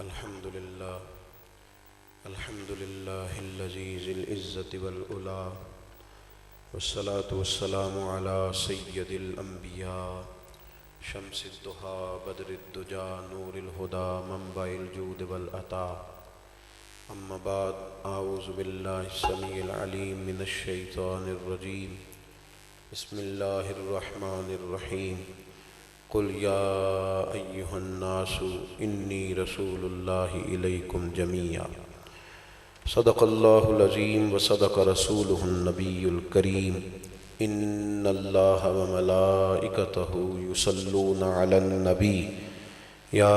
الحمد لله العزيز العزة والعلا والصلاة والسلام على سيد الأنبياء شمس الضحى بدر الدجى نور الهدى منبع الجود والعطاء أما بعد أعوذ بالله السميع العليم من الشيطان الرجيم بسم الله الرحمن الرحيم قل يا أيها الناس إني رسول الله إليكم جميعا صدق الله العظيم وصدق رسوله النبي الكريم إن الله وملائكته يصلون على النبي يا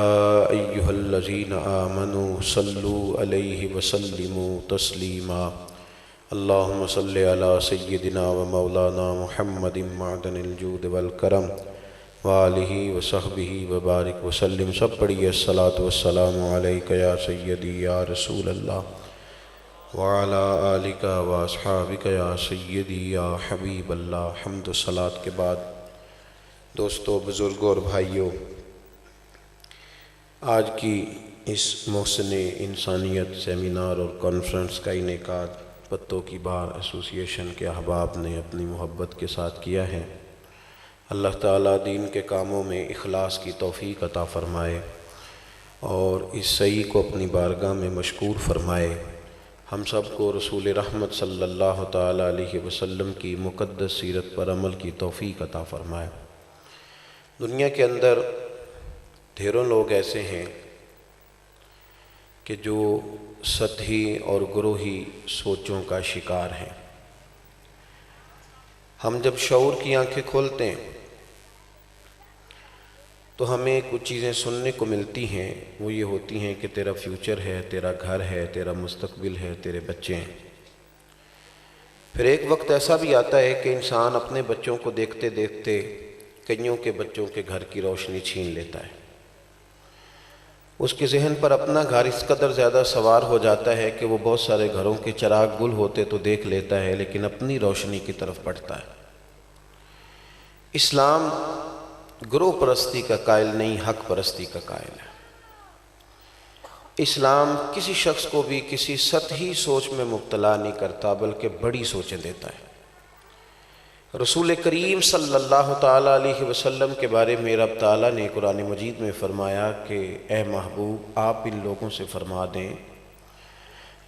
أيها الذين آمنوا صلوا عليه وسلموا تسليما اللهم صل على سيدنا ومولانا محمد معدن الجود والكرم وآلہ وصحبہ وبارک وسلم۔ سب پڑھیے الصلاۃ والسلام علیک یا سیدی یا رسول اللہ وعلی آلک واصحابک یا سیدی یا حبیب اللہ۔ حمد و صلاۃ کے بعد دوستو، بزرگوں اور بھائیوں، آج کی اس محسن انسانیت سیمینار اور کانفرنس کا انعقاد پتوں کی بہار ایسوسی ایشن کے احباب نے اپنی محبت کے ساتھ کیا ہے۔ اللہ تعالیٰ دین کے کاموں میں اخلاص کی توفیق عطا فرمائے اور اس سعی کو اپنی بارگاہ میں مشکور فرمائے۔ ہم سب کو رسول رحمت صلی اللہ تعالیٰ علیہ وسلم کی مقدس سیرت پر عمل کی توفیق عطا فرمائے۔ دنیا کے اندر ڈھیروں لوگ ایسے ہیں کہ جو سطحی اور گروہی سوچوں کا شکار ہیں۔ ہم جب شعور کی آنکھیں کھولتے ہیں تو ہمیں کچھ چیزیں سننے کو ملتی ہیں، وہ یہ ہوتی ہیں کہ تیرا فیوچر ہے، تیرا گھر ہے، تیرا مستقبل ہے، تیرے بچے ہیں۔ پھر ایک وقت ایسا بھی آتا ہے کہ انسان اپنے بچوں کو دیکھتے دیکھتے کئیوں کے بچوں کے گھر کی روشنی چھین لیتا ہے۔ اس کے ذہن پر اپنا گھر اس قدر زیادہ سوار ہو جاتا ہے کہ وہ بہت سارے گھروں کے چراغ گل ہوتے تو دیکھ لیتا ہے، لیکن اپنی روشنی کی طرف بڑھتا ہے۔ اسلام گروہ پرستی کا قائل نہیں، حق پرستی کا قائل ہے۔ اسلام کسی شخص کو بھی کسی سطحی سوچ میں مبتلا نہیں کرتا، بلکہ بڑی سوچیں دیتا ہے۔ رسول کریم صلی اللہ تعالیٰ علیہ وسلم کے بارے میں رب تعالیٰ نے قرآن مجید میں فرمایا کہ اے محبوب، آپ ان لوگوں سے فرما دیں،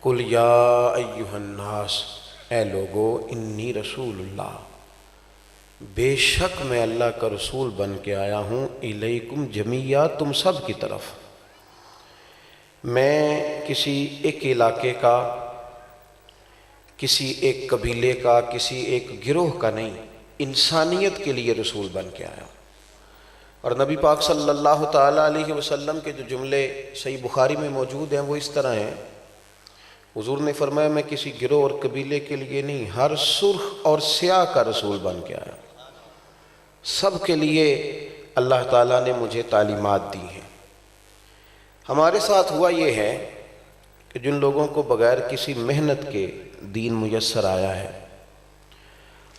قل یا ایہا الناس، اے لوگو، انی رسول اللہ، بے شک میں اللہ کا رسول بن کے آیا ہوں، الیکم جمیعا، تم سب کی طرف۔ میں کسی ایک علاقے کا، کسی ایک قبیلے کا، کسی ایک گروہ کا نہیں، انسانیت کے لیے رسول بن کے آیا ہوں۔ اور نبی پاک صلی اللہ تعالیٰ علیہ وسلم کے جو جملے صحیح بخاری میں موجود ہیں وہ اس طرح ہیں۔ حضور نے فرمایا میں کسی گروہ اور قبیلے کے لیے نہیں، ہر سرخ اور سیاہ کا رسول بن کے آیا ہوں۔ سب کے لیے اللہ تعالیٰ نے مجھے تعلیمات دی ہیں۔ ہمارے ساتھ ہوا یہ ہے کہ جن لوگوں کو بغیر کسی محنت کے دین میسر آیا ہے،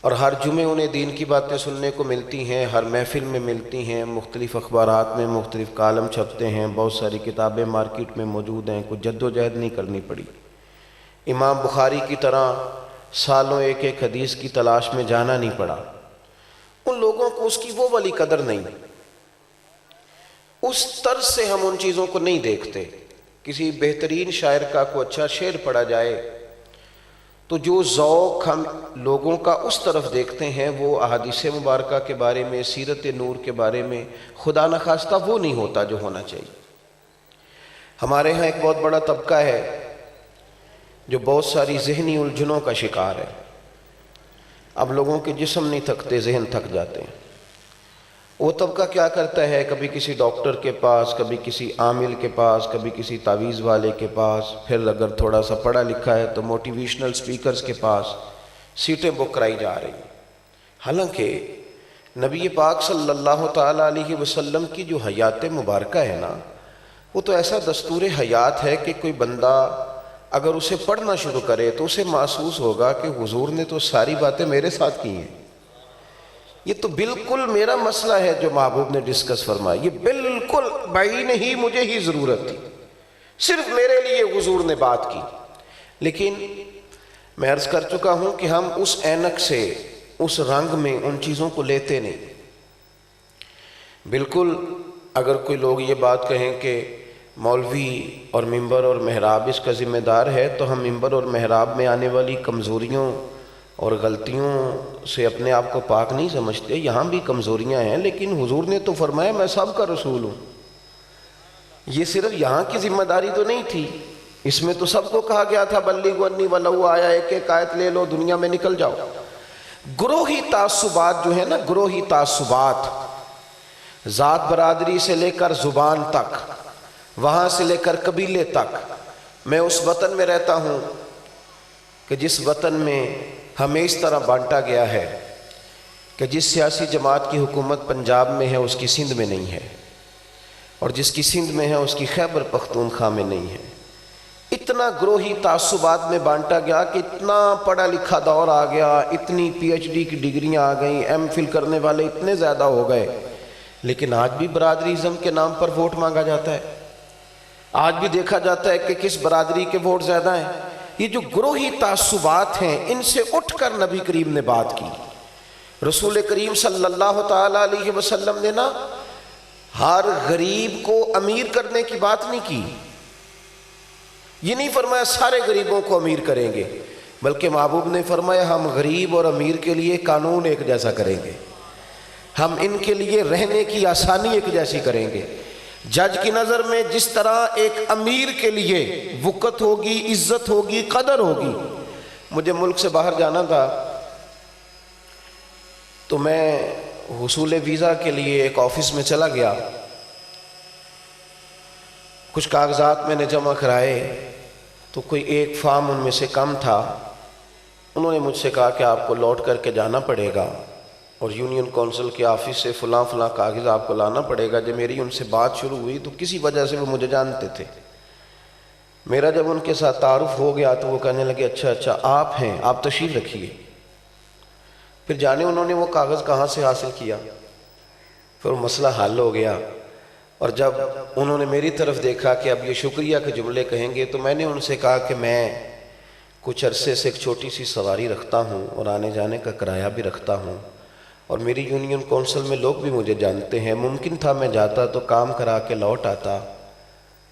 اور ہر جمعے انہیں دین کی باتیں سننے کو ملتی ہیں، ہر محفل میں ملتی ہیں، مختلف اخبارات میں مختلف کالم چھپتے ہیں، بہت ساری کتابیں مارکیٹ میں موجود ہیں، کوئی جد و جہد نہیں کرنی پڑی۔ امام بخاری کی طرح سالوں ایک ایک حدیث کی تلاش میں جانا نہیں پڑا۔ ان لوگوں کو اس کی وہ والی قدر نہیں، اس طرز سے ہم ان چیزوں کو نہیں دیکھتے۔ کسی بہترین شاعر کا کوئی اچھا شعر پڑھا جائے تو جو ذوق ہم لوگوں کا اس طرف دیکھتے ہیں وہ احادیث مبارکہ کے بارے میں، سیرت نور کے بارے میں خدا نخواستہ وہ نہیں ہوتا جو ہونا چاہیے۔ ہمارے ہاں ایک بہت بڑا طبقہ ہے جو بہت ساری ذہنی الجھنوں کا شکار ہے۔ اب لوگوں کے جسم نہیں تھکتے، ذہن تھک جاتے ہیں۔ وہ طبقہ کیا کرتا ہے، کبھی کسی ڈاکٹر کے پاس، کبھی کسی عامل کے پاس، کبھی کسی تعویذ والے کے پاس، پھر اگر تھوڑا سا پڑھا لکھا ہے تو موٹیویشنل سپیکرز کے پاس سیٹیں بک کرائی جا رہی ہیں۔ حالانکہ نبی پاک صلی اللہ تعالیٰ علیہ وسلم کی جو حیات مبارکہ ہے نا، وہ تو ایسا دستور حیات ہے کہ کوئی بندہ اگر اسے پڑھنا شروع کرے تو اسے محسوس ہوگا کہ حضور نے تو ساری باتیں میرے ساتھ کی ہیں۔ یہ تو بالکل میرا مسئلہ ہے جو محبوب نے ڈسکس فرمایا، یہ بالکل بعین ہی مجھے ہی ضرورت تھی۔ صرف میرے لیے حضور نے بات کی۔ لیکن میں عرض کر چکا ہوں کہ ہم اس اینک سے، اس رنگ میں ان چیزوں کو لیتے نہیں۔ بالکل اگر کوئی لوگ یہ بات کہیں کہ مولوی اور ممبر اور محراب اس کا ذمہ دار ہے، تو ہم ممبر اور محراب میں آنے والی کمزوریوں اور غلطیوں سے اپنے آپ کو پاک نہیں سمجھتے۔ یہاں بھی کمزوریاں ہیں، لیکن حضور نے تو فرمایا میں سب کا رسول ہوں۔ یہ صرف یہاں کی ذمہ داری تو نہیں تھی، اس میں تو سب کو کہا گیا تھا بلغوا انی ولو آیا، ایک ایک آیت لے لو، دنیا میں نکل جاؤ۔ گروہی تعصبات جو ہے نا، گروہی تعصبات، ذات برادری سے لے کر زبان تک، وہاں سے لے کر قبیلے تک۔ میں اس وطن میں رہتا ہوں کہ جس وطن میں ہمیں اس طرح بانٹا گیا ہے کہ جس سیاسی جماعت کی حکومت پنجاب میں ہے اس کی سندھ میں نہیں ہے، اور جس کی سندھ میں ہے اس کی خیبر پختونخوا میں نہیں ہے۔ اتنا گروہی تعصبات میں بانٹا گیا کہ اتنا پڑھا لکھا دور آ گیا، اتنی پی ایچ ڈی کی ڈگریاں آ گئیں، ایم فل کرنے والے اتنے زیادہ ہو گئے، لیکن آج بھی برادریزم کے نام پر ووٹ مانگا جاتا ہے۔ آج بھی دیکھا جاتا ہے کہ کس برادری کے ووٹ زیادہ ہیں۔ یہ جو گروہی تعصبات ہیں، ان سے اٹھ کر نبی کریم نے بات کی۔ رسول کریم صلی اللہ تعالیٰ علیہ وسلم نے نا ہر غریب کو امیر کرنے کی بات نہیں کی۔ یہ نہیں فرمایا سارے غریبوں کو امیر کریں گے، بلکہ محبوب نے فرمایا ہم غریب اور امیر کے لیے قانون ایک جیسا کریں گے، ہم ان کے لیے رہنے کی آسانی ایک جیسی کریں گے۔ جج کی نظر میں جس طرح ایک امیر کے لیے وقت ہوگی، عزت ہوگی، قدر ہوگی۔ مجھے ملک سے باہر جانا تھا تو میں حصول ویزا کے لیے ایک آفس میں چلا گیا، کچھ کاغذات میں نے جمع کرائے تو کوئی ایک فارم ان میں سے کم تھا۔ انہوں نے مجھ سے کہا کہ آپ کو لوٹ کر کے جانا پڑے گا اور یونین کونسل کے آفس سے فلاں کاغذ آپ کو لانا پڑے گا۔ جب میری ان سے بات شروع ہوئی تو کسی وجہ سے وہ مجھے جانتے تھے۔ میرا جب ان کے ساتھ تعارف ہو گیا تو وہ کہنے لگے اچھا آپ ہیں، آپ تشریف رکھیے۔ پھر جانے انہوں نے وہ کاغذ کہاں سے حاصل کیا، پھر وہ مسئلہ حل ہو گیا۔ اور جب انہوں نے میری طرف دیکھا کہ اب یہ شکریہ کے جملے کہیں گے، تو میں نے ان سے کہا کہ میں کچھ عرصے سے ایک چھوٹی سی سواری رکھتا ہوں اور آنے جانے کا کرایہ بھی رکھتا ہوں، اور میری یونین کونسل میں لوگ بھی مجھے جانتے ہیں۔ ممکن تھا میں جاتا تو کام کرا کے لوٹ آتا۔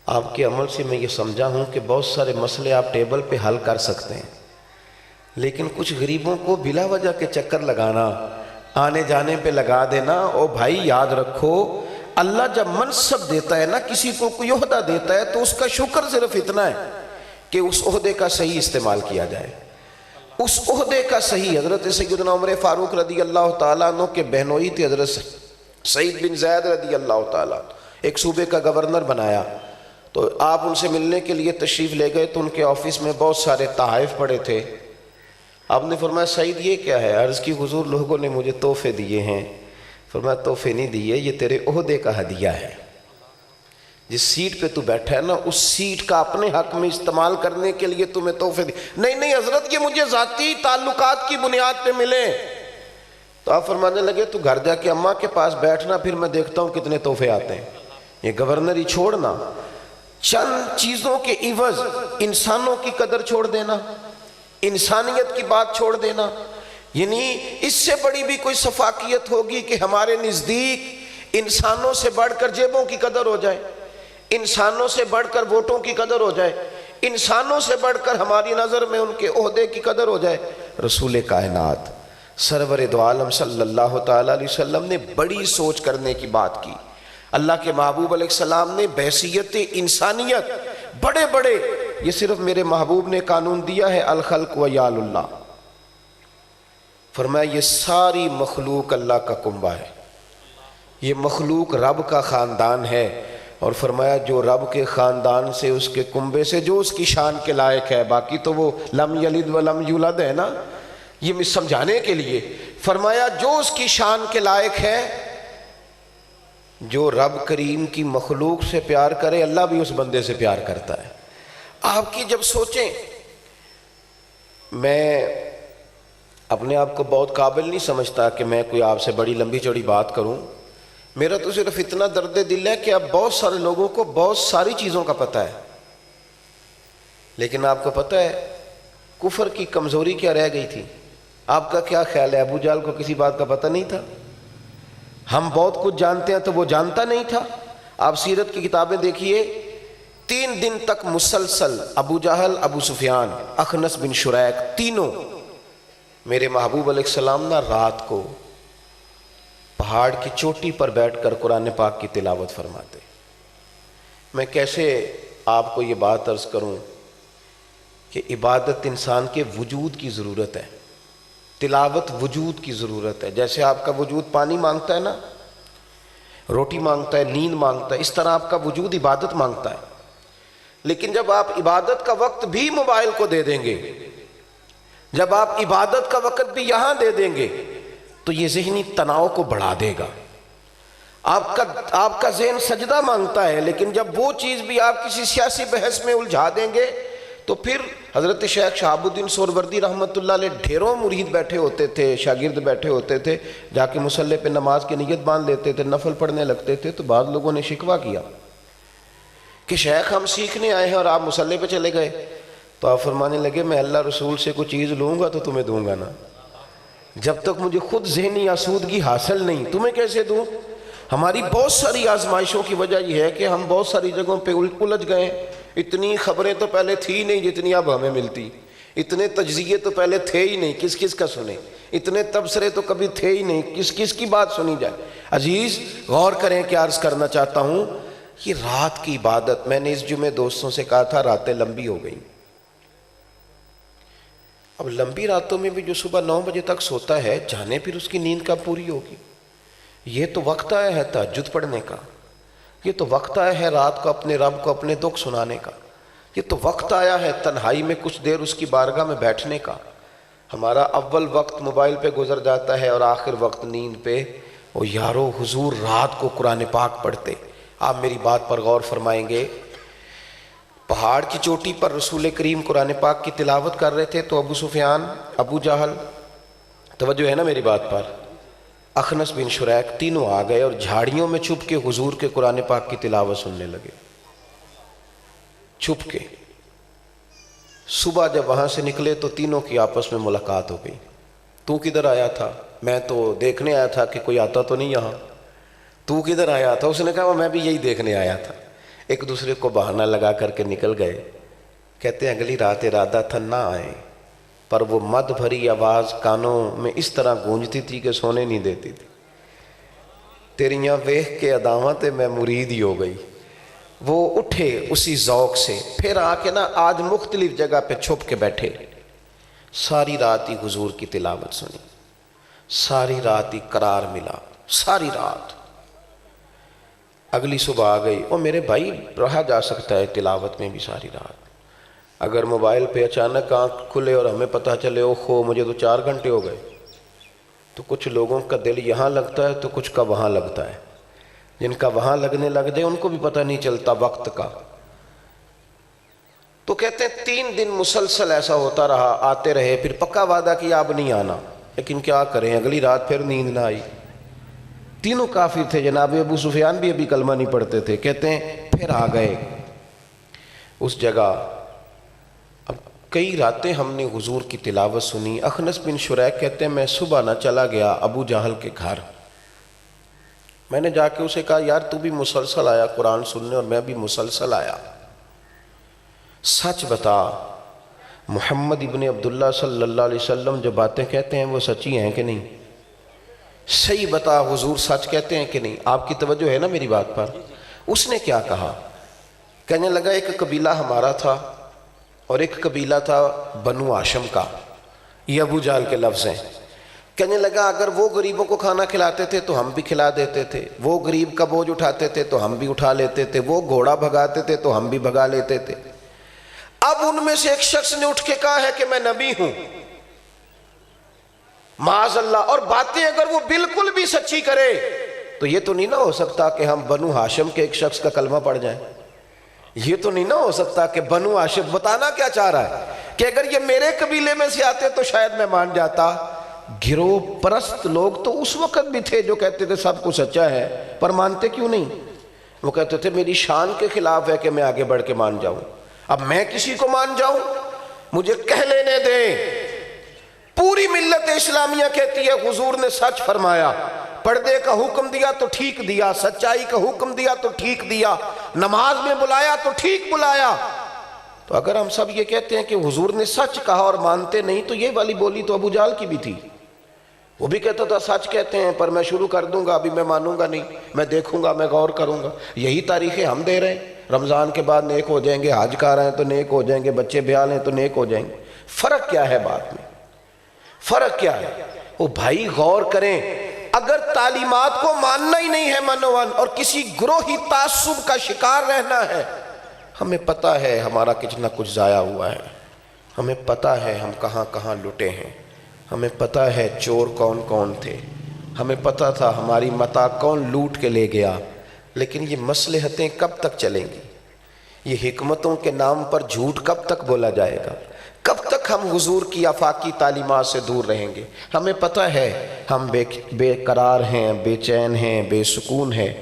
آپ کے عمل سے میں یہ سمجھا ہوں کہ بہت سارے مسئلے آپ ٹیبل پہ حل کر سکتے ہیں، لیکن کچھ غریبوں کو بلا وجہ کے چکر لگانا، آنے جانے پہ لگا دینا۔ او بھائی یاد رکھو، اللہ جب منصب دیتا ہے نا، کسی کو کوئی عہدہ دیتا ہے تو اس کا شکر صرف اتنا ہے کہ اس عہدے کا صحیح استعمال کیا جائے، اس عہدے کا صحیح۔ حضرت سیدنا عمر فاروق رضی اللہ تعالیٰ عنہ کے بہنوئی تھے حضرت سعید بن زید رضی اللہ تعالیٰ، ایک صوبے کا گورنر بنایا، تو آپ ان سے ملنے کے لیے تشریف لے گئے تو ان کے آفس میں بہت سارے تحائف پڑے تھے۔ آپ نے فرمایا سعید یہ کیا ہے؟ عرض کی حضور لوگوں نے مجھے تحفے دیے ہیں۔ فرمایا تحفے نہیں دیے، یہ تیرے عہدے کا ہدیہ ہے۔ جس سیٹ پہ تو بیٹھا ہے نا، اس سیٹ کا اپنے حق میں استعمال کرنے کے لیے تمہیں تحفے دی۔ نہیں حضرت، یہ مجھے ذاتی تعلقات کی بنیاد پہ ملے۔ تو آپ فرمانے لگے تو گھر جا کے اماں کے پاس بیٹھنا، پھر میں دیکھتا ہوں کتنے تحفے آتے ہیں۔ یہ گورنر ہی چھوڑنا، چند چیزوں کے عوض انسانوں کی قدر چھوڑ دینا، انسانیت کی بات چھوڑ دینا، یعنی اس سے بڑی بھی کوئی شفافیت ہوگی کہ ہمارے نزدیک انسانوں سے بڑھ کر جیبوں کی قدر ہو جائے، انسانوں سے بڑھ کر ووٹوں کی قدر ہو جائے، انسانوں سے بڑھ کر ہماری نظر میں ان کے عہدے کی قدر ہو جائے۔ رسول کائنات سرور دو عالم صلی اللہ تعالیٰ علیہ وسلم نے بڑی سوچ کرنے کی بات کی۔ اللہ کے محبوب علیہ السلام نے بحیثیت انسانیت بڑے بڑے، یہ صرف میرے محبوب نے قانون دیا ہے، الخلق و یال اللہ، فرمایا یہ ساری مخلوق اللہ کا کنبہ ہے، یہ مخلوق رب کا خاندان ہے، اور فرمایا جو رب کے خاندان سے، اس کے کنبے سے، جو اس کی شان کے لائق ہے، باقی تو وہ لم یلد و لم یولد ہے نا، یہ سمجھانے کے لیے فرمایا جو اس کی شان کے لائق ہے، جو رب کریم کی مخلوق سے پیار کرے، اللہ بھی اس بندے سے پیار کرتا ہے۔ آپ کی جب سوچیں، میں اپنے آپ کو بہت قابل نہیں سمجھتا کہ میں کوئی آپ سے بڑی لمبی چوڑی بات کروں، میرا تو صرف اتنا درد دل ہے کہ اب بہت سارے لوگوں کو بہت ساری چیزوں کا پتہ ہے، لیکن آپ کو پتہ ہے کفر کی کمزوری کیا رہ گئی تھی؟ آپ کا کیا خیال ہے؟ ابو جہل کو کسی بات کا پتہ نہیں تھا؟ ہم بہت کچھ جانتے ہیں تو وہ جانتا نہیں تھا؟ آپ سیرت کی کتابیں دیکھیے، 3 دن تک مسلسل ابو جہل، ابو سفیان، اخنس بن شریک، تینوں میرے محبوب علیہ السلام نہ رات کو پہاڑ کی چوٹی پر بیٹھ کر قرآن پاک کی تلاوت فرماتے۔ میں کیسے آپ کو یہ بات عرض کروں کہ عبادت انسان کے وجود کی ضرورت ہے، تلاوت وجود کی ضرورت ہے۔ جیسے آپ کا وجود پانی مانگتا ہے نا، روٹی مانگتا ہے، نیند مانگتا ہے، اس طرح آپ کا وجود عبادت مانگتا ہے۔ لیکن جب آپ عبادت کا وقت بھی موبائل کو دے دیں گے، جب آپ عبادت کا وقت بھی یہاں دے دیں گے تو یہ ذہنی تناؤ کو بڑھا دے گا۔ آپ کا ذہن سجدہ مانگتا ہے، لیکن جب وہ چیز بھی آپ کسی سیاسی بحث میں الجھا دیں گے تو پھر حضرت شیخ شہاب الدین سہروردی رحمۃ اللہ علیہ ڈھیروں مرید بیٹھے ہوتے تھے، شاگرد بیٹھے ہوتے تھے، جا کے مصلی پہ نماز کی نیت باندھ لیتے تھے، نفل پڑھنے لگتے تھے۔ تو بعض لوگوں نے شکوہ کیا کہ شیخ ہم سیکھنے آئے ہیں اور آپ مصلی پہ چلے گئے۔ تو آپ فرمانے لگے میں اللہ رسول سے کوئی چیز لوں گا تو تمہیں دوں گا نا، جب تک مجھے خود ذہنی آسودگی حاصل نہیں تمہیں کیسے دوں؟ ہماری بہت ساری آزمائشوں کی وجہ یہ ہے کہ ہم بہت ساری جگہوں پہ الجھ گئے ہیں۔ اتنی خبریں تو پہلے تھی نہیں جتنی اب ہمیں ملتی، اتنے تجزیے تو پہلے تھے ہی نہیں، کس کس کا سنیں، اتنے تبصرے تو کبھی تھے ہی نہیں، کس کس کی بات سنی جائے۔ عزیز غور کریں کہ عرض کرنا چاہتا ہوں، یہ رات کی عبادت، میں نے اس جمعے دوستوں سے کہا تھا راتیں لمبی ہو گئیں۔ اب لمبی راتوں میں بھی جو صبح 9 بجے تک سوتا ہے، جانے پھر اس کی نیند کب پوری ہوگی؟ یہ تو وقت آیا ہے تہجد پڑھنے کا، یہ تو وقت آیا ہے رات کو اپنے رب کو اپنے دکھ سنانے کا، یہ تو وقت آیا ہے تنہائی میں کچھ دیر اس کی بارگاہ میں بیٹھنے کا۔ ہمارا اول وقت موبائل پہ گزر جاتا ہے اور آخر وقت نیند پہ۔ او یارو، حضور رات کو قرآن پاک پڑھتے۔ آپ میری بات پر غور فرمائیں گے، پہاڑ کی چوٹی پر رسول کریم قرآن پاک کی تلاوت کر رہے تھے تو ابو سفیان، ابو جہل، توجہ ہے نا میری بات پر، اخنس بن شریک، تینوں آ گئے اور جھاڑیوں میں چھپ کے حضور کے قرآن پاک کی تلاوت سننے لگے، چھپ کے۔ صبح جب وہاں سے نکلے تو تینوں کی آپس میں ملاقات ہو گئی۔ تو کدھر آیا تھا؟ میں تو دیکھنے آیا تھا کہ کوئی آتا تو نہیں یہاں۔ تو کدھر آیا تھا؟ اس نے کہا میں بھی یہی دیکھنے آیا تھا۔ ایک دوسرے کو بہانہ لگا کر کے نکل گئے۔ کہتے ہیں اگلی رات ارادہ تھا نہ آئیں، پر وہ مد بھری آواز کانوں میں اس طرح گونجتی تھی کہ سونے نہیں دیتی تھی۔ تیریاں ویکھ کے اداواں تے میں مرید ہی ہو گئی۔ وہ اٹھے اسی ذوق سے، پھر آ کے نا آج مختلف جگہ پہ چھپ کے بیٹھے، ساری رات ہی حضور کی تلاوت سنی، ساری رات ہی قرار ملا، ساری رات۔ اگلی صبح آ گئی، اور میرے بھائی رہا جا سکتا ہے تلاوت میں بھی ساری رات۔ اگر موبائل پہ اچانک آنکھ کھلے اور ہمیں پتہ چلے او خو مجھے تو 4 گھنٹے ہو گئے، تو کچھ لوگوں کا دل یہاں لگتا ہے تو کچھ کا وہاں لگتا ہے۔ جن کا وہاں لگنے لگ جائے ان کو بھی پتہ نہیں چلتا وقت کا۔ تو کہتے ہیں 3 دن مسلسل ایسا ہوتا رہا، آتے رہے، پھر پکا وعدہ کیا اب نہیں آنا، لیکن کیا کریں اگلی رات پھر نیند نہ آئی۔ تینوں کافر تھے، جناب ابو سفیان بھی ابھی کلمہ نہیں پڑھتے تھے۔ کہتے ہیں پھر آ گئے اس جگہ۔ اب کئی راتیں ہم نے حضور کی تلاوت سنی۔ اخنس بن شریک کہتے ہیں میں صبح نہ چلا گیا ابو جہل کے گھر، میں نے جا کے اسے کہا یار تو بھی مسلسل آیا قرآن سننے اور میں بھی مسلسل آیا، سچ بتا محمد ابن عبداللہ صلی اللہ علیہ وسلم جو باتیں کہتے ہیں وہ سچی ہیں کہ نہیں؟ صحیح بتا حضور سچ کہتے ہیں کہ نہیں؟ آپ کی توجہ ہے نا میری بات پر؟ اس نے کیا کہا؟ کہنے لگا ایک قبیلہ ہمارا تھا اور ایک قبیلہ تھا بنو ہاشم کا، یہ ابو جہل کے لفظ ہیں۔ کہنے لگا اگر وہ غریبوں کو کھانا کھلاتے تھے تو ہم بھی کھلا دیتے تھے، وہ غریب کا بوجھ اٹھاتے تھے تو ہم بھی اٹھا لیتے تھے، وہ گھوڑا بھگاتے تھے تو ہم بھی بھگا لیتے تھے۔ اب ان میں سے ایک شخص نے اٹھ کے کہا ہے کہ میں نبی ہوں، معاذ اللہ، اور باتیں اگر وہ بالکل بھی سچی کرے تو یہ تو نہیں نہ ہو سکتا کہ ہم بنو ہاشم کے ایک شخص کا کلمہ پڑھ جائیں، یہ تو نہیں نہ ہو سکتا کہ بنو ہاشم، بتانا کیا چاہ رہا ہے کہ اگر یہ میرے قبیلے میں سے آتے تو شاید میں مان جاتا۔ گروہ پرست لوگ تو اس وقت بھی تھے جو کہتے تھے سب کچھ سچا ہے، پر مانتے کیوں نہیں؟ وہ کہتے تھے میری شان کے خلاف ہے کہ میں آگے بڑھ کے مان جاؤں۔ اب میں کسی کو مان جاؤں؟ مجھے کہہ لینے دیں۔ پوری ملت اسلامیہ کہتی ہے حضور نے سچ فرمایا، پردے کا حکم دیا تو ٹھیک دیا، سچائی کا حکم دیا تو ٹھیک دیا، نماز میں بلایا تو ٹھیک بلایا۔ تو اگر ہم سب یہ کہتے ہیں کہ حضور نے سچ کہا اور مانتے نہیں، تو یہ والی بولی تو ابو جہل کی بھی تھی، وہ بھی کہتا تھا سچ کہتے ہیں پر میں شروع کر دوں گا، ابھی میں مانوں گا نہیں، میں دیکھوں گا، میں غور کروں گا۔ یہی تاریخیں ہم دے رہے ہیں، رمضان کے بعد نیک ہو جائیں گے، حج کر رہے ہیں تو نیک ہو جائیں گے، بچے بیال ہیں تو نیک ہو جائیں گے۔ فرق کیا ہے بات میں؟ فرق کیا ہے؟ وہ بھائی غور کریں، اگر تعلیمات کو ماننا ہی نہیں ہے منوان، اور کسی گروہی تعصب کا شکار رہنا ہے، ہمیں پتہ ہے ہمارا کتنا کچھ ضائع ہوا ہے، ہمیں پتہ ہے ہم کہاں کہاں لٹے ہیں، ہمیں پتہ ہے چور کون کون تھے، ہمیں پتہ تھا ہماری متاع کون لوٹ کے لے گیا، لیکن یہ مصلحتیں کب تک چلیں گی؟ یہ حکمتوں کے نام پر جھوٹ کب تک بولا جائے گا؟ کب تک ہم حضور کی آفاقی تعلیمات سے دور رہیں گے؟ ہمیں پتہ ہے ہم بے قرار ہیں، بے چین ہیں، بے سکون ہیں۔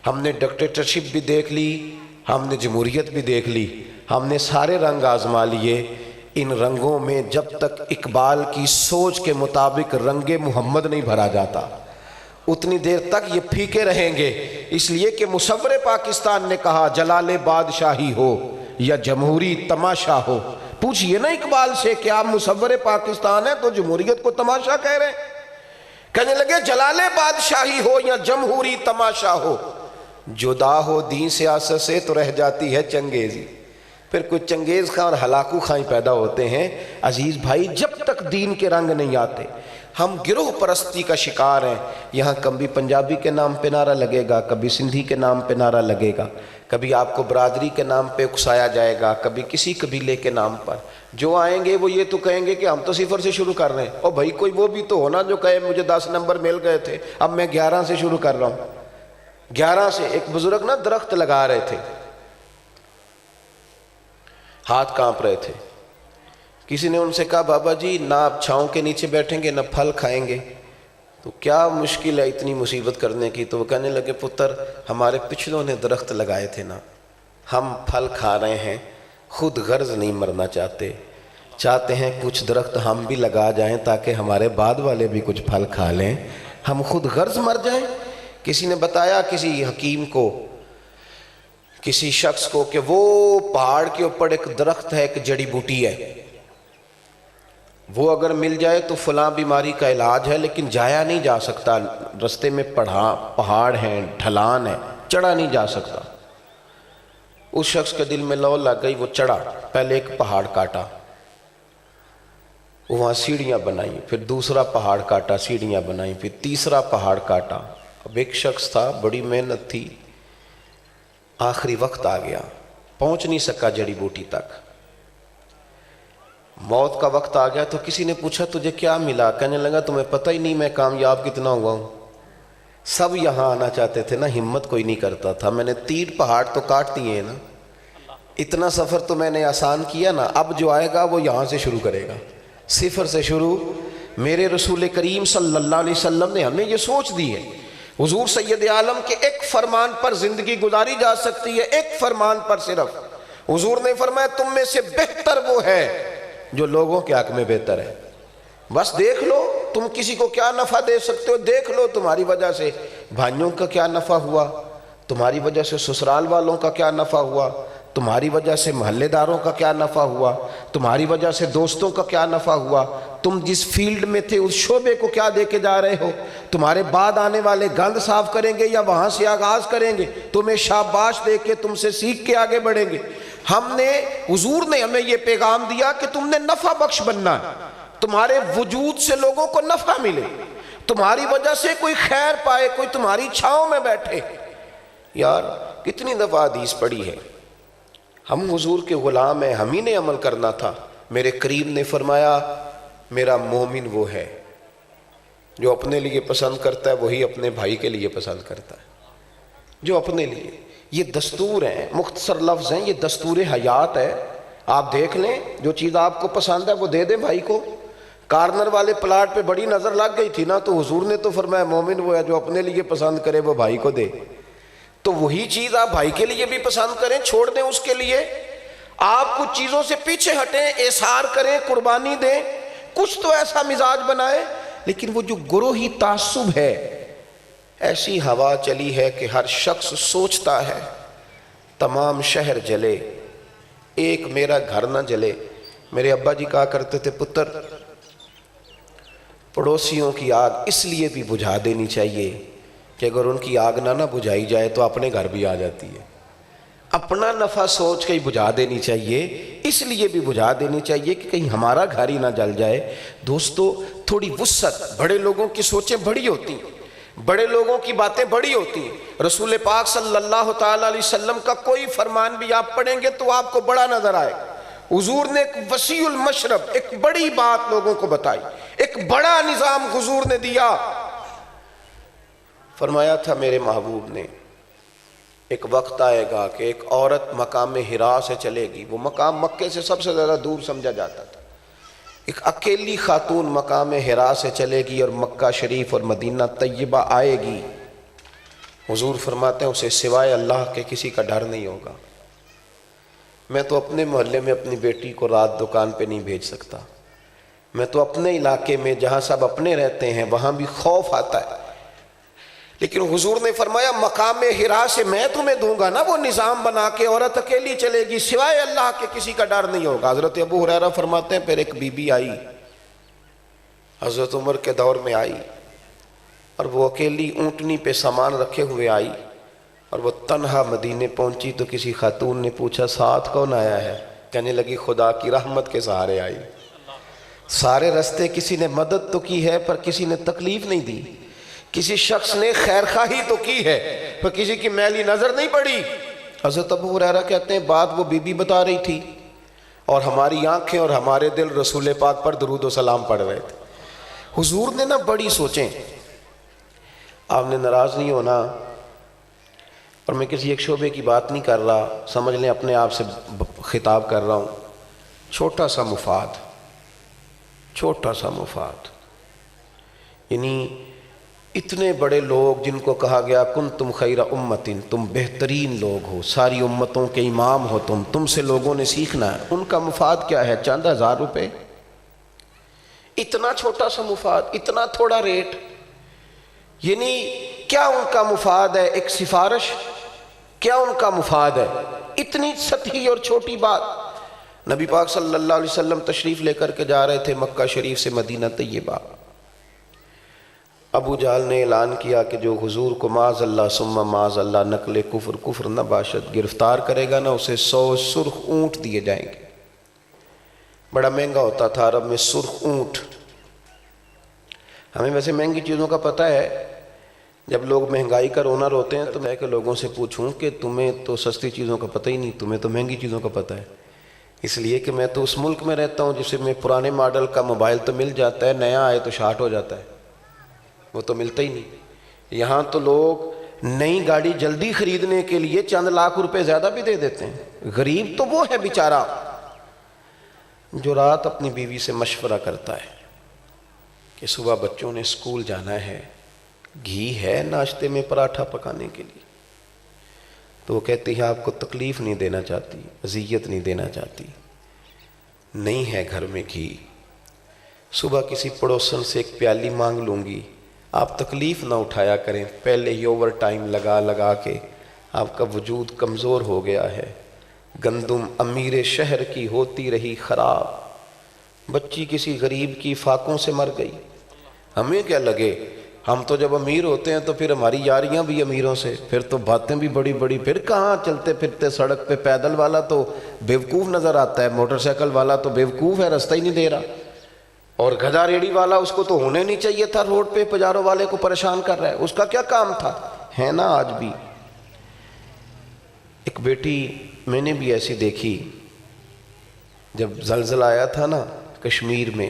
ہم نے ڈکٹیٹرشپ بھی دیکھ لی، ہم نے جمہوریت بھی دیکھ لی، ہم نے سارے رنگ آزما لیے۔ ان رنگوں میں جب تک اقبال کی سوچ کے مطابق رنگ محمد نہیں بھرا جاتا، اتنی دیر تک یہ پھیکے رہیں گے۔ اس لیے کہ مصور پاکستان نے کہا جلال بادشاہی ہو یا جمہوری تماشا ہو۔ پوچھئے نا اقبال سے کہ آپ مصور پاکستان ہیں تو جمہوریت کو تماشا کہہ رہے ہیں؟ کہنے لگے جلال بادشاہی ہو یا جمہوری تماشا ہو، جدا ہو دین سیاست سے تو رہ جاتی ہے چنگیزی۔ پھر کچھ چنگیز خاں اور ہلاکو خاں پیدا ہوتے ہیں۔ عزیز بھائی، جب تک دین کے رنگ نہیں آتے ہم گروہ پرستی کا شکار ہیں۔ یہاں کبھی پنجابی کے نام پہ نعرہ لگے گا، کبھی سندھی کے نام پہ نعرہ لگے گا، کبھی آپ کو برادری کے نام پہ اکسایا جائے گا، کبھی کسی قبیلے کے نام پر۔ جو آئیں گے وہ یہ تو کہیں گے کہ ہم تو صفر سے شروع کر رہے ہیں۔ اور بھائی کوئی وہ بھی تو ہونا جو کہے مجھے 10 نمبر مل گئے تھے، اب میں 11 سے شروع کر رہا ہوں۔ 11 سے ایک بزرگ نا درخت لگا رہے تھے، ہاتھ کانپ رہے تھے۔ کسی نے ان سے کہا بابا جی نہ آپ چھاؤں کے نیچے بیٹھیں گے نہ پھل کھائیں گے، تو کیا مشکل ہے اتنی مصیبت کرنے کی؟ تو وہ کہنے لگے پتر ہمارے پچھلوں نے درخت لگائے تھے نا، ہم پھل کھا رہے ہیں، خود غرض نہیں مرنا چاہتے ہیں کچھ درخت ہم بھی لگا جائیں تاکہ ہمارے بعد والے بھی کچھ پھل کھا لیں، ہم خود غرض مر جائیں۔ کسی نے بتایا کسی حکیم کو، کسی شخص کو، کہ وہ پہاڑ کے اوپر ایک درخت ہے، ایک جڑی بوٹی ہے، وہ اگر مل جائے تو فلاں بیماری کا علاج ہے، لیکن جایا نہیں جا سکتا، رستے میں پہاڑ ہیں، ڈھلان ہے، چڑھا نہیں جا سکتا۔ اس شخص کے دل میں لو لگ گئی، وہ چڑھا، پہلے ایک پہاڑ کاٹا، وہاں سیڑھیاں بنائی، پھر دوسرا پہاڑ کاٹا، سیڑھیاں بنائی، پھر تیسرا پہاڑ کاٹا۔ اب ایک شخص تھا، بڑی محنت تھی، آخری وقت آ گیا، پہنچ نہیں سکا جڑی بوٹی تک، موت کا وقت آ گیا۔ تو کسی نے پوچھا تجھے کیا ملا؟ کہنے لگا تمہیں پتہ ہی نہیں میں کامیاب کتنا ہوا ہوں، سب یہاں آنا چاہتے تھے نا، ہمت کوئی نہیں کرتا تھا، میں نے 3 پہاڑ تو کاٹ دیے ہیں نا، اتنا سفر تو میں نے آسان کیا نا، اب جو آئے گا وہ یہاں سے شروع کرے گا، صفر سے شروع۔ میرے رسول کریم صلی اللہ علیہ وسلم نے ہمیں یہ سوچ دی ہے، حضور سید عالم کے ایک فرمان پر زندگی گزاری جا سکتی ہے، ایک فرمان پر صرف۔ حضور نے فرمایا تم میں سے بہتر وہ ہے جو لوگوں کے حق میں بہتر ہے۔ بس دیکھ لو تم کسی کو کیا نفع دے سکتے ہو، دیکھ لو تمہاری وجہ سے بھائیوں کا کیا نفع ہوا، تمہاری وجہ سے سسرال والوں کا کیا نفع ہوا، تمہاری وجہ سے محلے داروں کا کیا نفع ہوا، تمہاری وجہ سے دوستوں کا کیا نفع ہوا، تم جس فیلڈ میں تھے اس شعبے کو کیا دے کے جا رہے ہو، تمہارے بعد آنے والے گند صاف کریں گے یا وہاں سے آغاز کریں گے، تمہیں شاباش دے کے تم سے سیکھ کے آگے بڑھیں گے۔ حضور نے ہمیں یہ پیغام دیا کہ تم نے نفع بخش بننا ہے، تمہارے وجود سے لوگوں کو نفع ملے، تمہاری وجہ سے کوئی خیر پائے، کوئی تمہاری چھاؤں میں بیٹھے۔ یار کتنی دفعہ حدیث پڑھی ہے، ہم حضور کے غلام ہیں، ہم ہی نے عمل کرنا تھا۔ میرے کریم نے فرمایا میرا مومن وہ ہے جو اپنے لیے پسند کرتا ہے وہی اپنے بھائی کے لیے پسند کرتا ہے، جو اپنے لیے۔ یہ دستور ہیں، مختصر لفظ ہیں، یہ دستور حیات ہے۔ آپ دیکھ لیں جو چیز آپ کو پسند ہے وہ دے دیں بھائی کو۔ کارنر والے پلاٹ پہ بڑی نظر لگ گئی تھی نا، تو حضور نے تو فرمایا مومن وہ ہے جو اپنے لیے پسند کرے وہ بھائی کو دے، تو وہی چیز آپ بھائی کے لیے بھی پسند کریں، چھوڑ دیں اس کے لیے۔ آپ کچھ چیزوں سے پیچھے ہٹیں، احسار کریں، قربانی دیں، کچھ تو ایسا مزاج بنائیں. لیکن وہ جو گروہی تعصب ہے، ایسی ہوا چلی ہے کہ ہر شخص سوچتا ہے تمام شہر جلے، ایک میرا گھر نہ جلے. میرے ابا جی کہا کرتے تھے، پتر پڑوسیوں کی آگ اس لیے بھی بجھا دینی چاہیے کہ اگر ان کی آگ نہ بجھائی جائے تو اپنے گھر بھی آ جاتی ہے. اپنا نفع سوچ کے ہی بجھا دینی چاہیے، اس لیے بھی بجھا دینی چاہیے کہ کہیں ہمارا گھر ہی نہ جل جائے. دوستو تھوڑی وسعت، بڑے لوگوں کی سوچیں بڑی ہوتی ہیں، بڑے لوگوں کی باتیں بڑی ہوتی ہیں. رسول پاک صلی اللہ تعالیٰ علیہ وسلم کا کوئی فرمان بھی آپ پڑھیں گے تو آپ کو بڑا نظر آئے. حضور نے ایک وسیع المشرب، ایک بڑی بات لوگوں کو بتائی، ایک بڑا نظام حضور نے دیا. فرمایا تھا میرے محبوب نے، ایک وقت آئے گا کہ ایک عورت مقام حرا سے چلے گی. وہ مقام مکے سے سب سے زیادہ دور سمجھا جاتا تھا. ایک اکیلی خاتون مقام حرا سے چلے گی اور مکہ شریف اور مدینہ طیبہ آئے گی. حضور فرماتے ہیں اسے سوائے اللہ کے کسی کا ڈر نہیں ہوگا. میں تو اپنے محلے میں اپنی بیٹی کو رات دکان پہ نہیں بھیج سکتا. میں تو اپنے علاقے میں جہاں سب اپنے رہتے ہیں وہاں بھی خوف آتا ہے. لیکن حضور نے فرمایا مقام حرا سے میں تمہیں دوں گا نا وہ نظام بنا کے، عورت اکیلی چلے گی، سوائے اللہ کے کسی کا ڈر نہیں ہوگا. حضرت ابو ہریرہ فرماتے ہیں پھر ایک بی بی آئی، حضرت عمر کے دور میں آئی، اور وہ اکیلی اونٹنی پہ سامان رکھے ہوئے آئی، اور وہ تنہا مدینے پہنچی تو کسی خاتون نے پوچھا ساتھ کون آیا ہے؟ کہنے لگی خدا کی رحمت کے سہارے آئی. سارے رستے کسی نے مدد تو کی ہے پر کسی نے تکلیف نہیں دی، کسی شخص نے خیر خواہی تو کی ہے پر کسی کی میلی نظر نہیں پڑی. حضرت ابو ہریرہ کہتے ہیں بات وہ بی بی بتا رہی تھی اور ہماری آنکھیں اور ہمارے دل رسول پاک پر درود و سلام پڑھ رہے تھے. حضور نے نا بڑی سوچیں. آپ نے ناراض نہیں ہونا، اور میں کسی ایک شعبے کی بات نہیں کر رہا، سمجھ لیں اپنے آپ سے خطاب کر رہا ہوں. چھوٹا سا مفاد، چھوٹا سا مفاد، یعنی اتنے بڑے لوگ جن کو کہا گیا کنتم خیر امتن، تم بہترین لوگ ہو، ساری امتوں کے امام ہو، تم سے لوگوں نے سیکھنا ہے. ان کا مفاد کیا ہے؟ چند ہزار روپے. اتنا چھوٹا سا مفاد، اتنا تھوڑا ریٹ. یعنی کیا ان کا مفاد ہے؟ ایک سفارش. کیا ان کا مفاد ہے؟ اتنی سطحی اور چھوٹی بات. نبی پاک صلی اللہ علیہ وسلم تشریف لے کر کے جا رہے تھے مکہ شریف سے مدینہ طیبہ. ابو جہل نے اعلان کیا کہ جو حضور کو معاذ اللہ ثم معاذ اللہ نقل کفر نہ باشد گرفتار کرے گا نا اسے 100 سرخ اونٹ دیے جائیں گے. بڑا مہنگا ہوتا تھا عرب میں سرخ اونٹ. ہمیں ویسے مہنگی چیزوں کا پتہ ہے، جب لوگ مہنگائی کا رونا روتے ہیں تو میں کہ لوگوں سے پوچھوں کہ تمہیں تو سستی چیزوں کا پتہ ہی نہیں، تمہیں تو مہنگی چیزوں کا پتہ ہے. اس لیے کہ میں تو اس ملک میں رہتا ہوں جس میں پرانے ماڈل کا موبائل تو مل جاتا ہے، نیا آئے تو شارٹ ہو جاتا ہے، وہ تو ملتا ہی نہیں. یہاں تو لوگ نئی گاڑی جلدی خریدنے کے لیے چند لاکھ روپے زیادہ بھی دے دیتے ہیں. غریب تو وہ ہے بیچارہ جو رات اپنی بیوی سے مشورہ کرتا ہے کہ صبح بچوں نے اسکول جانا ہے، گھی ہے ناشتے میں پراٹھا پکانے کے لیے، تو وہ کہتی ہے آپ کو تکلیف نہیں دینا چاہتی، اذیت نہیں دینا چاہتی، نہیں ہے گھر میں گھی، صبح کسی پڑوسن سے ایک پیالی مانگ لوں گی، آپ تکلیف نہ اٹھایا کریں. پہلے ہی اوور ٹائم لگا کے آپ کا وجود کمزور ہو گیا ہے. گندم امیر شہر کی ہوتی رہی خراب، بچی کسی غریب کی فاقوں سے مر گئی. ہمیں کیا لگے، ہم تو جب امیر ہوتے ہیں تو پھر ہماری یاریاں بھی امیروں سے، پھر تو باتیں بھی بڑی بڑی، پھر کہاں چلتے پھرتے سڑک پہ پیدل والا تو بیوقوف نظر آتا ہے، موٹر سائیکل والا تو بیوقوف ہے، رستہ ہی نہیں دے رہا، اور گدھا ریڑھی والا اس کو تو ہونے نہیں چاہیے تھا، روڈ پہ پجاروں والے کو پریشان کر رہا ہے، اس کا کیا کام تھا؟ ہے نا آج بھی. ایک بیٹی میں نے بھی ایسی دیکھی، جب زلزلہ آیا تھا نا کشمیر میں،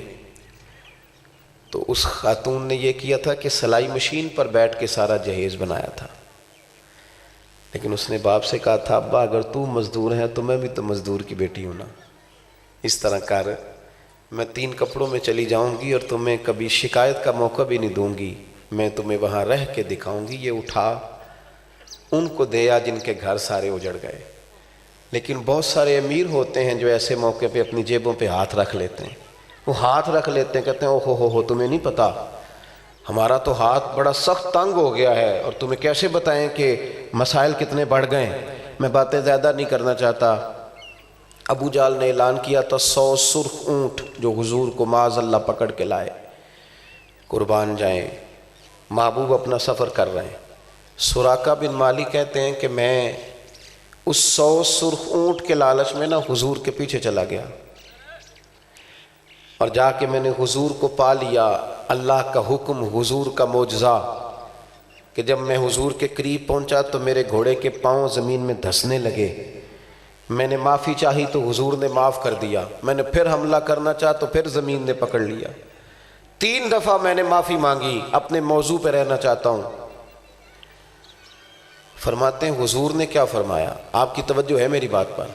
تو اس خاتون نے یہ کیا تھا کہ سلائی مشین پر بیٹھ کے سارا جہیز بنایا تھا. لیکن اس نے باپ سے کہا تھا ابا اگر تو مزدور ہے تو میں بھی تو مزدور کی بیٹی ہوں نا، اس طرح کر، میں 3 کپڑوں میں چلی جاؤں گی اور تمہیں کبھی شکایت کا موقع بھی نہیں دوں گی، میں تمہیں وہاں رہ کے دکھاؤں گی. یہ اٹھا ان کو دیا جن کے گھر سارے اجڑ گئے. لیکن بہت سارے امیر ہوتے ہیں جو ایسے موقع پہ اپنی جیبوں پہ ہاتھ رکھ لیتے ہیں، وہ ہاتھ رکھ لیتے ہیں، کہتے ہیں اوہ ہو تمہیں نہیں پتہ، ہمارا تو ہاتھ بڑا سخت تنگ ہو گیا ہے، اور تمہیں کیسے بتائیں کہ مسائل کتنے بڑھ گئے ہیں۔ میں باتیں زیادہ نہیں کرنا چاہتا۔ ابو جہل نے اعلان کیا تھا 100 سرخ اونٹ جو حضور کو معاذ اللہ پکڑ کے لائے، قربان جائیں۔ محبوب اپنا سفر کر رہے ہیں، سراقہ بن مالک کہتے ہیں کہ میں اس 100 سرخ اونٹ کے لالچ میں نا حضور کے پیچھے چلا گیا، اور جا کے میں نے حضور کو پا لیا۔ اللہ کا حکم، حضور کا معجزہ کہ جب میں حضور کے قریب پہنچا تو میرے گھوڑے کے پاؤں زمین میں دھسنے لگے، میں نے معافی چاہی تو حضور نے معاف کر دیا، میں نے پھر حملہ کرنا چاہا تو پھر زمین نے پکڑ لیا، 3 دفعہ میں نے معافی مانگی، اپنے موضوع پہ رہنا چاہتا ہوں۔ فرماتے ہیں حضور نے کیا فرمایا، آپ کی توجہ ہے میری بات پر؟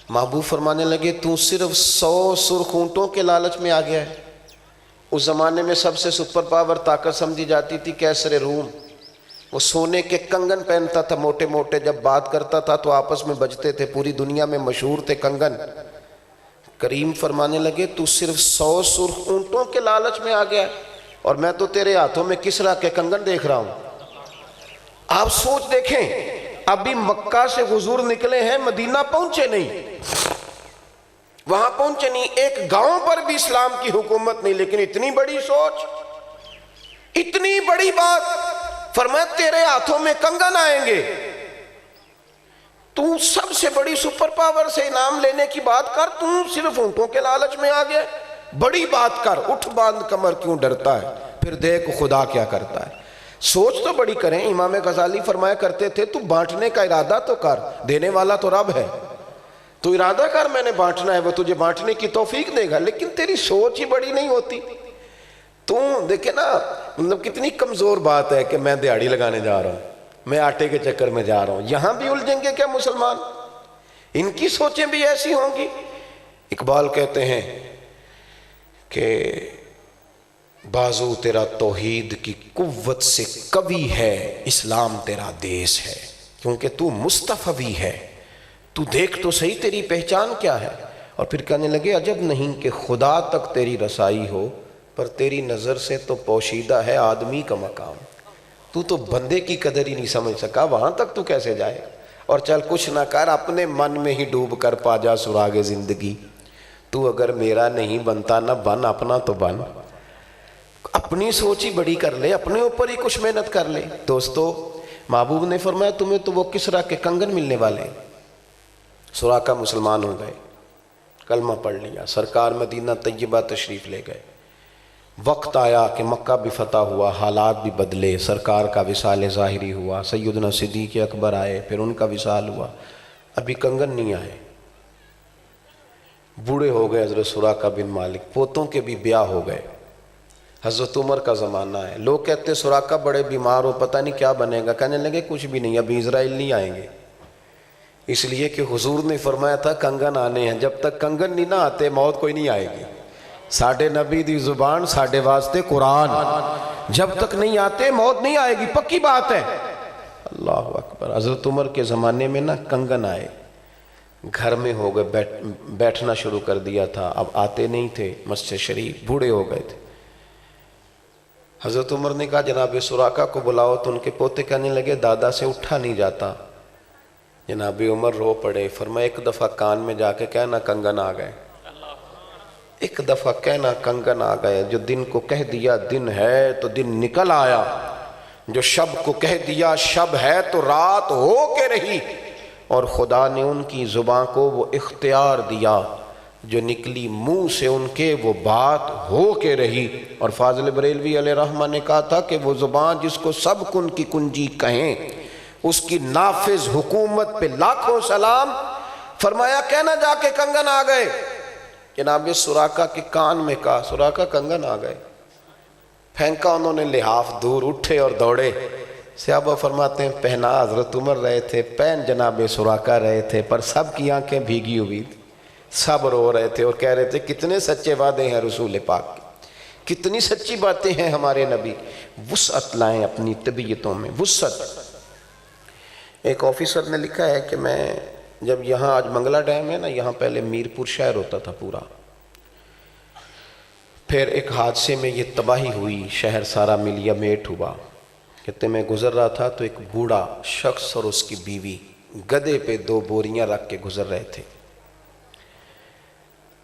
محبوب فرمانے لگے تو صرف 100 سرخ اونٹوں کے لالچ میں آ گیا ہے۔ اس زمانے میں سب سے سپر پاور طاقت سمجھی جاتی تھی کیسر روم، وہ سونے کے کنگن پہنتا تھا موٹے موٹے، جب بات کرتا تھا تو آپس میں بجتے تھے، پوری دنیا میں مشہور تھے کنگن۔ کریم فرمانے لگے تو صرف 100 سرخ اونٹوں کے لالچ میں آ گیا ہے، اور میں تو تیرے ہاتھوں میں کسرا کے کنگن دیکھ رہا ہوں۔ آپ سوچ دیکھیں، ابھی مکہ سے حضور نکلے ہیں، مدینہ پہنچے نہیں، وہاں پہنچے نہیں، ایک گاؤں پر بھی اسلام کی حکومت نہیں، لیکن اتنی بڑی سوچ، اتنی بڑی بات، فرمایا تیرے ہاتھوں میں کنگن آئیں گے، تو سب سے بڑی سپر پاور سے انعام لینے کی بات کر، تو صرف اونٹوں کے لالچ میں آ گیا، بڑی بات کر، اٹھ باندھ کمر کیوں ڈرتا ہے، پھر دیکھ خدا کیا کرتا ہے۔ سوچ تو بڑی کریں، امام غزالی فرمایا کرتے تھے تو بانٹنے کا ارادہ تو کر، دینے والا تو رب ہے، تو ارادہ کر میں نے بانٹنا ہے، وہ تجھے بانٹنے کی توفیق دے گا، لیکن تیری سوچ ہی بڑی نہیں ہوتی۔ تو دیکھیں نا، مطلب کتنی کمزور بات ہے کہ میں دیہڑی لگانے جا رہا ہوں، میں آٹے کے چکر میں جا رہا ہوں، یہاں بھی الجھیں گے کیا مسلمان؟ ان کی سوچیں بھی ایسی ہوں گی۔ اقبال کہتے ہیں کہ بازو تیرا توحید کی قوت سے قوی ہے، اسلام تیرا دیس ہے، کیونکہ تو مصطفی ہے، تو دیکھ تو صحیح تیری پہچان کیا ہے۔ اور پھر کہنے لگے عجب نہیں کہ خدا تک تیری رسائی ہو، پر تیری نظر سے تو پوشیدہ ہے آدمی کا مقام، تو بندے کی قدر ہی نہیں سمجھ سکا، وہاں تک تو کیسے جائے؟ اور چل کچھ نہ کر، اپنے من میں ہی ڈوب کر پا جا سراغ زندگی، تو اگر میرا نہیں بنتا نہ بن، اپنا تو بن، اپنی سوچ ہی بڑی کر لے، اپنے اوپر ہی کچھ محنت کر لے۔ دوستو، محبوب نے فرمایا تمہیں تو وہ کسرا کے کنگن ملنے والے۔ سراقہ مسلمان ہو گئے، کلمہ پڑھ لیا، سرکار مدینہ طیبہ تشریف لے گئے۔ وقت آیا کہ مکہ بھی فتح ہوا، حالات بھی بدلے، سرکار کا وصال ظاہری ہوا، سیدنا صدیق اکبر آئے، پھر ان کا وصال ہوا، ابھی کنگن نہیں آئے، بوڑھے ہو گئے حضرت سراقہ بن مالک، پوتوں کے بھی بیاہ ہو گئے، حضرت عمر کا زمانہ ہے، لوگ کہتے ہیں سراقہ بڑے بیمار ہو، پتہ نہیں کیا بنے گا، کہنے لگے کچھ بھی نہیں، ابھی اسرائیل نہیں آئیں گے، اس لیے کہ حضور نے فرمایا تھا کنگن آنے ہیں، جب تک کنگن نہیں نہ آتے موت کوئی نہیں آئے گی، ساڈے نبی دی زبان ساڈے واسطے قرآن، جب تک نہیں آتے موت نہیں آئے گی، پکی بات ہے۔ اللہ اکبر۔ حضرت عمر کے زمانے میں نا کنگن آئے، گھر میں ہو گئے، بیٹھنا شروع کر دیا تھا، اب آتے نہیں تھے مسجد شریف، بوڑھے ہو گئے تھے۔ حضرت عمر نے کہا جناب سراقہ کو بلاؤ، تو ان کے پوتے کہنے لگے دادا سے اٹھا نہیں جاتا۔ جناب عمر رو پڑے، فرمایا ایک دفعہ کان میں جا کے کہنا کنگن آ گئے، ایک دفعہ کہنا کنگن آ گئے، جو دن کو کہہ دیا دن ہے تو دن نکل آیا، جو شب کو کہہ دیا شب ہے تو رات ہو کے رہی، اور خدا نے ان کی زبان کو وہ اختیار دیا، جو نکلی منہ سے ان کے وہ بات ہو کے رہی۔ اور فاضل بریلوی علیہ رحمہ نے کہا تھا کہ وہ زبان جس کو سب کن کی کنجی کہیں، اس کی نافذ حکومت پہ لاکھوں سلام۔ فرمایا کہنا جا کے کنگن آ گئے، جناب سراقہ کے کان میں کہا سراقہ کنگن آ گئے، پھینکا انہوں نے لحاف دور، اٹھے اور دوڑے۔ صحابہ فرماتے ہیں پہنا حضرت عمر رہے تھے، پہن جناب سراقہ رہے تھے، پر سب کی آنکھیں بھیگی ہوئی تھی، سب رو رہے تھے اور کہہ رہے تھے کتنے سچے وعدے ہیں رسول پاک کے، کتنی سچی باتیں ہیں ہمارے نبی۔ وسعت لائیں اپنی طبیعتوں میں، وسعت۔ ایک آفیسر نے لکھا ہے کہ میں جب یہاں آج منگلا ڈیم ہے نا، یہاں پہلے میرپور شہر ہوتا تھا پورا، پھر ایک حادثے میں یہ تباہی ہوئی، شہر سارا ملیا میٹ ہوا۔ کہتے میں گزر رہا تھا تو ایک بوڑھا شخص اور اس کی بیوی گدھے پہ 2 بوریاں رکھ کے گزر رہے تھے،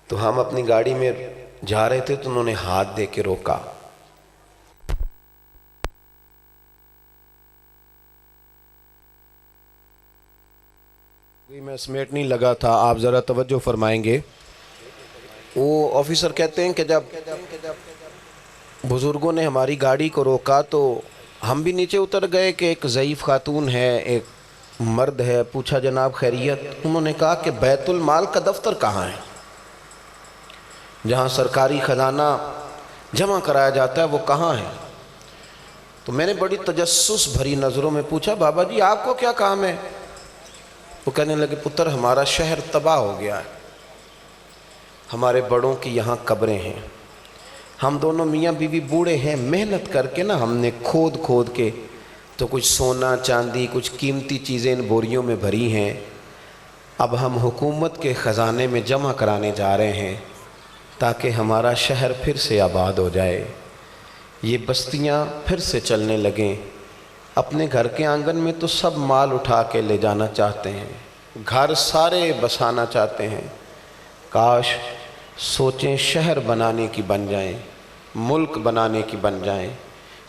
تو ہم اپنی گاڑی میں جا رہے تھے تو انہوں نے ہاتھ دے کے روکا۔ میں سمیٹ نہیں لگا تھا، آپ ذرا توجہ فرمائیں گے۔ وہ آفیسر کہتے ہیں کہ جب بزرگوں نے ہماری گاڑی کو روکا تو ہم بھی نیچے اتر گئے کہ ایک ضعیف خاتون ہے، ایک مرد ہے، پوچھا جناب خیریت؟ انہوں نے کہا کہ بیت المال کا دفتر کہاں ہے، جہاں سرکاری خزانہ جمع کرایا جاتا ہے، وہ کہاں ہے؟ تو میں نے بڑی تجسس بھری نظروں میں پوچھا بابا جی آپ کو کیا کام ہے؟ وہ کہنے لگے پتر ہمارا شہر تباہ ہو گیا ہے، ہمارے بڑوں کی یہاں قبریں ہیں، ہم دونوں میاں بیوی بوڑھے ہیں، محنت کر کے نا ہم نے کھود کے تو کچھ سونا چاندی کچھ قیمتی چیزیں ان بوریوں میں بھری ہیں، اب ہم حکومت کے خزانے میں جمع کرانے جا رہے ہیں تاکہ ہمارا شہر پھر سے آباد ہو جائے، یہ بستیاں پھر سے چلنے لگیں۔ اپنے گھر کے آنگن میں تو سب مال اٹھا کے لے جانا چاہتے ہیں، گھر سارے بسانا چاہتے ہیں، کاش سوچیں شہر بنانے کی بن جائیں، ملک بنانے کی بن جائیں،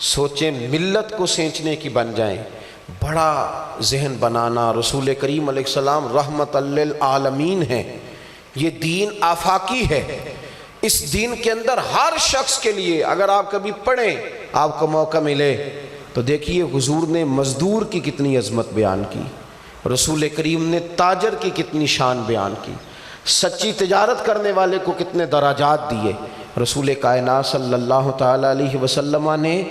سوچیں ملت کو سینچنے کی بن جائیں، بڑا ذہن بنانا۔ رسول کریم علیہ السلام رحمت للعالمین ہیں، یہ دین آفاقی ہے، اس دین کے اندر ہر شخص کے لیے اگر آپ کبھی پڑھیں آپ کو موقع ملے تو دیکھیے حضور نے مزدور کی کتنی عظمت بیان کی، رسول کریم نے تاجر کی کتنی شان بیان کی، سچی تجارت کرنے والے کو کتنے درجات دیے۔ رسول کائنات صلی اللہ تعالیٰ علیہ وسلم نے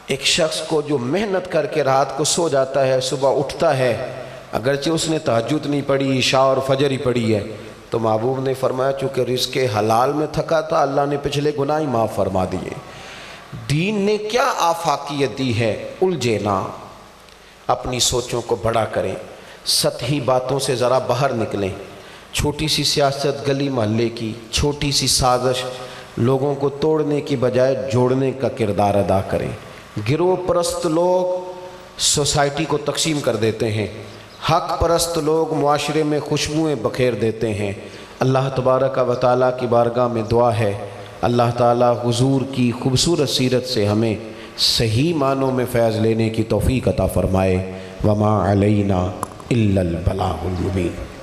ایک شخص کو جو محنت کر کے رات کو سو جاتا ہے صبح اٹھتا ہے، اگرچہ اس نے تہجد نہیں پڑھی، عشاء اور فجر ہی پڑھی ہے، تو محبوب نے فرمایا چونکہ رزق حلال میں تھکا تھا اللہ نے پچھلے گناہ ہی معاف فرما دیے۔ دین نے کیا آفاقیت دی ہے، الجھے نہ، اپنی سوچوں کو بڑا کریں، سطحی باتوں سے ذرا باہر نکلیں، چھوٹی سی سیاست گلی محلے کی، چھوٹی سی سازش لوگوں کو توڑنے کی بجائے جوڑنے کا کردار ادا کریں۔ گروہ پرست لوگ سوسائٹی کو تقسیم کر دیتے ہیں، حق پرست لوگ معاشرے میں خوشبوئیں بکھیر دیتے ہیں۔ اللہ تبارک و تعالیٰ کی بارگاہ میں دعا ہے اللہ تعالیٰ حضور کی خوبصورت سیرت سے ہمیں صحیح معنوں میں فیض لینے کی توفیق عطا فرمائے۔ وما علینا الا البلاغ المبین۔